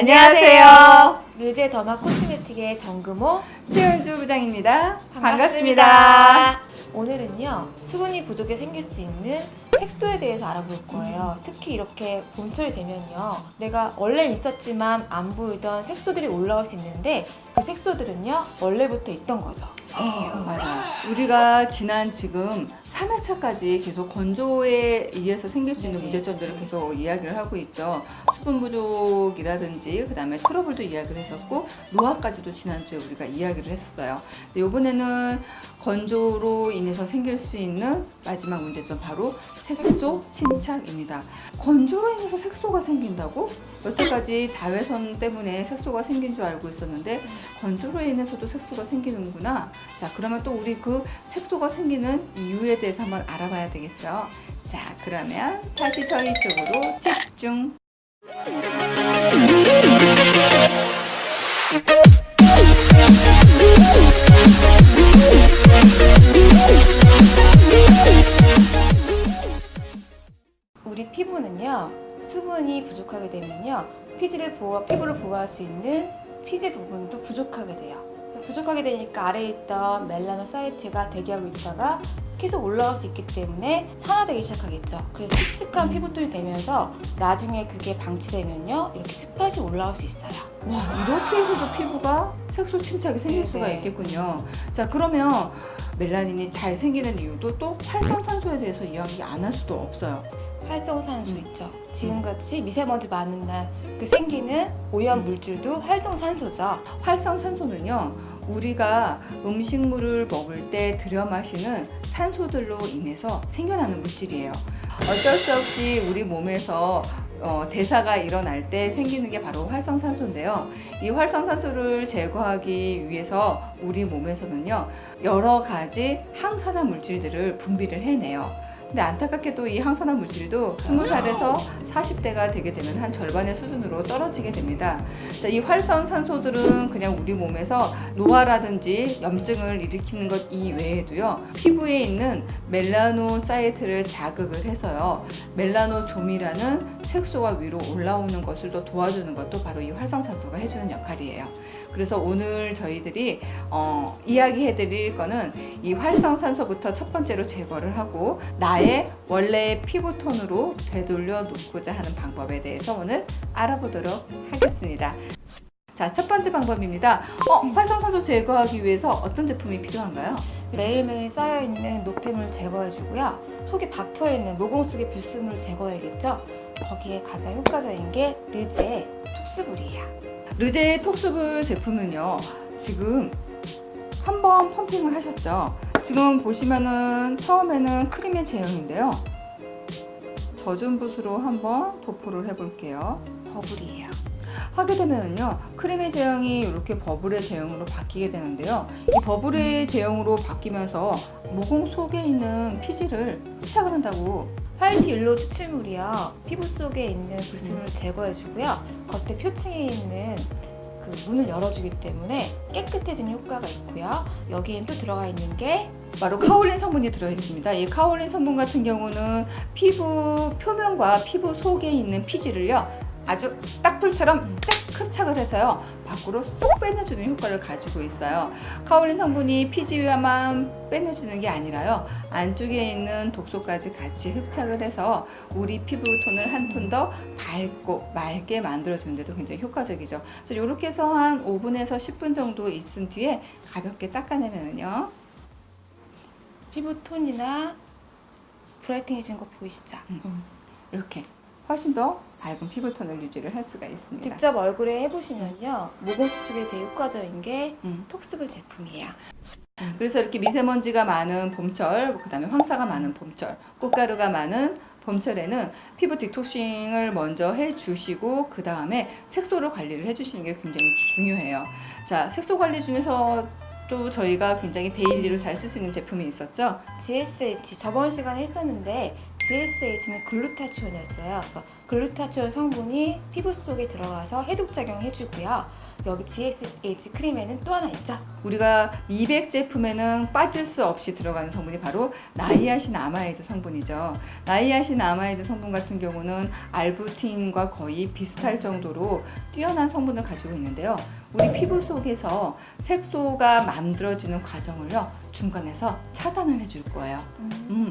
안녕하세요. 르제 더마 코스메틱의 정금호 최은주 부장입니다. 반갑습니다. 오늘은요, 수분이 부족해 생길 수 있는 색소에 대해서 알아볼 거예요. 특히 이렇게 봄철이 되면요, 내가 원래 있었지만 안 보이던 색소들이 올라올 수 있는데 그 색소들은요, 원래부터 있던 거죠. 맞아요. 우리가 지난 지금 3회차까지 계속 건조에 의해서 생길 수 있는 네. 문제점들을 계속 이야기를 하고 있죠. 수분 부족이라든지 그 다음에 트러블도 이야기를 했었고 노화까지도 지난주에 우리가 이야기를 했었어요. 근데 이번에는 건조로 인해서 생길 수 있는 마지막 문제점 바로 색소 침착입니다. 건조로 인해서 색소가 생긴다고? 여태까지 자외선 때문에 색소가 생긴 줄 알고 있었는데 건조로 인해서도 색소가 생기는구나. 자, 그러면 또 우리 그 색소가 생기는 이유에 대해서 한번 알아봐야 되겠죠. 자, 그러면 다시 저희 쪽으로 집중. 우리 피부는요, 수분이 부족하게 되면요, 피부를 보호할 수 있는 피지 부분도 부족하게 돼요. 부족하게 되니까 아래에 있던 멜라노사이트가 대기하고 있다가 계속 올라올 수 있기 때문에 산화되기 시작하겠죠. 그래서 칙칙한 피부톤이 되면서 나중에 그게 방치되면요, 이렇게 스팟이 올라올 수 있어요. 와, 이렇게 해서도 피부가 색소 침착이 생길 수가 네. 있겠군요. 자, 그러면 멜라닌이 잘 생기는 이유도 또 활성산소에 대해서 이야기 안 할 수도 없어요. 활성산소 있죠. 지금같이 미세먼지 많은 날 그 생기는 오염 물질도 활성산소죠. 활성산소는요, 우리가 음식물을 먹을 때 들여 마시는 산소들로 인해서 생겨나는 물질이에요. 어쩔 수 없이 우리 몸에서 대사가 일어날 때 생기는 게 바로 활성산소인데요. 이 활성산소를 제거하기 위해서 우리 몸에서는요, 여러 가지 항산화 물질들을 분비를 해내요. 근데 안타깝게도 이 항산화 물질도 20살에서 40대가 되게 되면 한 절반의 수준으로 떨어지게 됩니다. 자, 이 활성산소들은 그냥 우리 몸에서 노화라든지 염증을 일으키는 것 이외에도요, 피부에 있는 멜라노사이트를 자극을 해서요, 멜라노좀이라는 색소가 위로 올라오는 것을 또 도와주는 것도 바로 이 활성산소가 해주는 역할이에요. 그래서 오늘 저희들이 이야기해 드릴 거는 이 활성산소부터 첫 번째로 제거를 하고 나의 원래의 피부톤으로 되돌려 놓고자 하는 방법에 대해서 오늘 알아보도록 하겠습니다. 자, 첫 번째 방법입니다. 활성산소 제거하기 위해서 어떤 제품이 필요한가요? 매일매일 쌓여있는 노폐물 제거해주고요. 속에 박혀있는 모공 속의 불순물을 제거해야겠죠. 거기에 가장 효과적인 게 르제 톡스불이에요. 르제 톡스불 제품은요, 지금 한번 펌핑을 하셨죠. 지금 보시면은 처음에는 크림의 제형인데요, 젖은 붓으로 한번 도포를 해볼게요. 버블이에요. 하게 되면요, 크림의 제형이 이렇게 버블의 제형으로 바뀌게 되는데요, 이 버블의 제형으로 바뀌면서 모공 속에 있는 피지를 흡착을 한다고. 화이트 율로 추출물이요, 피부 속에 있는 불순물을 제거해주고요, 겉에 표층에 있는 그 문을 열어주기 때문에 깨끗해지는 효과가 있고요. 여기엔 또 들어가 있는 게 바로 카올린 성분이 들어있습니다. 이 카올린 성분 같은 경우는 피부 표면과 피부 속에 있는 피지를요, 아주 딱불처럼 쫙 흡착을 해서요, 밖으로 쏙 빼내주는 효과를 가지고 있어요. 카올린 성분이 피지만 빼내주는 게 아니라요, 안쪽에 있는 독소까지 같이 흡착을 해서 우리 피부 톤을 한 톤 더 밝고 맑게 만들어주는 데도 굉장히 효과적이죠. 이렇게 해서 한 5분에서 10분 정도 있은 뒤에 가볍게 닦아내면요, 피부 톤이나 브라이팅해진 거 보이시죠? 이렇게 훨씬 더 밝은 피부톤을 유지를 할 수가 있습니다. 직접 얼굴에 해보시면요, 모공 수축에 되게 효과적인 게 음. 톡스불 제품이에요. 그래서 이렇게 미세먼지가 많은 봄철, 그 다음에 황사가 많은 봄철, 꽃가루가 많은 봄철에는 피부 디톡싱을 먼저 해주시고 그 다음에 색소를 관리를 해주시는 게 굉장히 중요해요. 자, 색소 관리 중에서 또 저희가 굉장히 데일리로 잘 쓸 수 있는 제품이 있었죠. GSH 저번 시간에 했었는데 GSH는 글루타치온이었어요. 그래서 글루타치온 성분이 피부 속에 들어가서 해독작용 해주고요. 여기 GSH 크림에는 또 하나 있죠. 우리가 미백 제품에는 빠질 수 없이 들어가는 성분이 바로 나이아신 아마이드 성분이죠. 나이아신 아마이드 성분 같은 경우는 알부틴과 거의 비슷할 정도로 뛰어난 성분을 가지고 있는데요. 우리 피부 속에서 색소가 만들어지는 과정을요, 중간에서 차단을 해줄 거예요.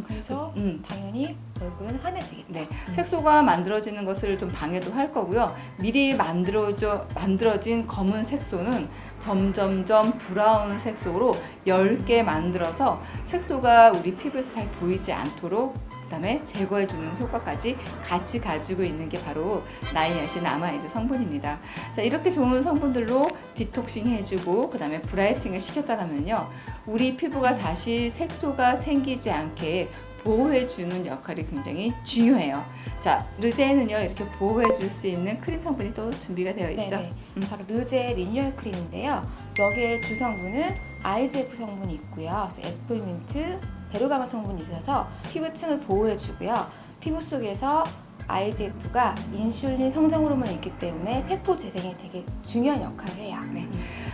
그래서 당연히 얼굴은 환해지겠죠. 네, 색소가 만들어지는 것을 좀 방해도 할 거고요. 미리 만들어진 검은 색소는 점점점 브라운 색소로 10개 만들어서 색소가 우리 피부에서 잘 보이지 않도록 그다음에 제거해주는 효과까지 같이 가지고 있는 게 바로 나이아신 아마이드 성분입니다. 자, 이렇게 좋은 성분들로 디톡싱 해주고 그다음에 브라이팅을 시켰다면요, 우리 피부가 다시 색소가 생기지 않게 보호해주는 역할이 굉장히 중요해요. 자, 르제에는요, 이렇게 보호해줄 수 있는 크림 성분이 또 준비가 되어 있죠. 네네. 바로 르제 리뉴얼 크림인데요. 여기에 주 성분은 IGF 성분이 있고요. 그래서 애플민트, 베르가모 성분이 있어서 피부층을 보호해주고요. 피부 속에서 IGF가 인슐린 성장 호르몬이 있기 때문에 세포 재생에 되게 중요한 역할을 해요. 네.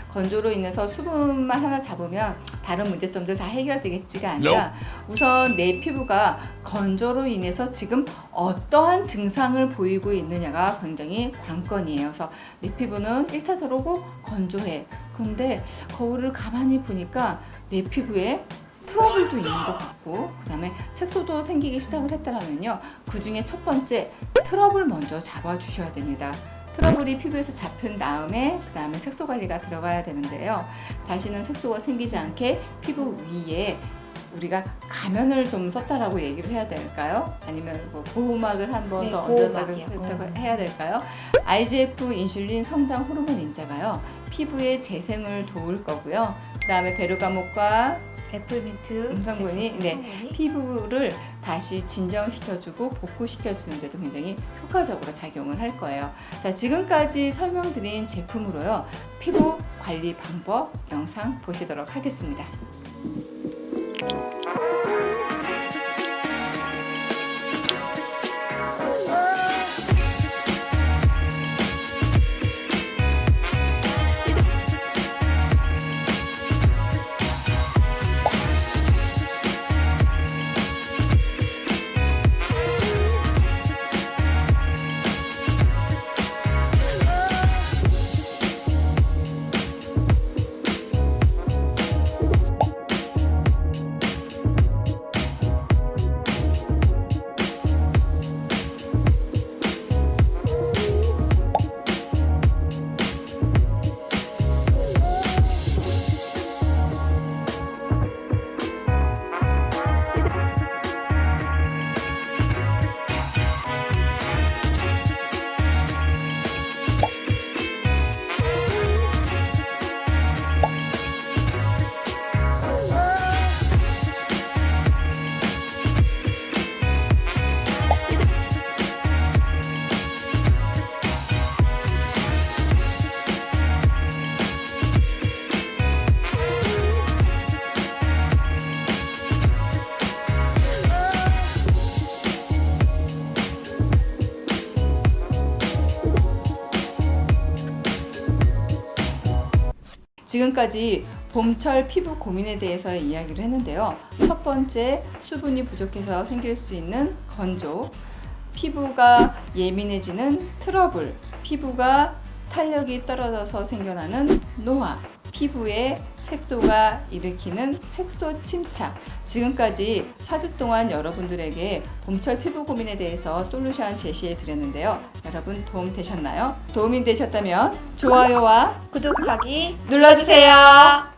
건조로 인해서 수분만 하나 잡으면 다른 문제점들 다 해결되겠지가 아니라 우선 내 피부가 건조로 인해서 지금 어떠한 증상을 보이고 있느냐가 굉장히 관건이에요. 그래서 내 피부는 1차적으로 건조해. 근데 거울을 가만히 보니까 내 피부에 트러블도 있는 것 같고 그 다음에 색소도 생기기 시작을 했다면요, 그 중에 첫 번째 트러블 먼저 잡아주셔야 됩니다. 트러블이 피부에서 잡힌 다음에 그 다음에 색소 관리가 들어가야 되는데요, 다시는 색소가 생기지 않게 피부 위에 우리가 가면을 좀 썼다라고 얘기를 해야 될까요? 아니면 뭐 보호막을 한 번 더 얹었다고 해야 될까요? IGF 인슐린 성장 호르몬 인자가요, 피부의 재생을 도울 거고요. 그 다음에 베르가못과 애플민트 성분이 피부를 다시 진정시켜주고 복구시켜주는데도 굉장히 효과적으로 작용을 할 거예요. 자, 지금까지 설명드린 제품으로요, 피부 관리 방법 영상 보시도록 하겠습니다. 지금까지 봄철 피부 고민에 대해서 이야기를 했는데요. 첫 번째, 수분이 부족해서 생길 수 있는 건조, 피부가 예민해지는 트러블, 피부가 탄력이 떨어져서 생겨나는 노화, 피부에 색소가 일으키는 색소 침착. 지금까지 4주 동안 여러분들에게 봄철 피부 고민에 대해서 솔루션 제시해 드렸는데요. 여러분 도움 되셨나요? 도움이 되셨다면 좋아요와 구독하기 눌러주세요.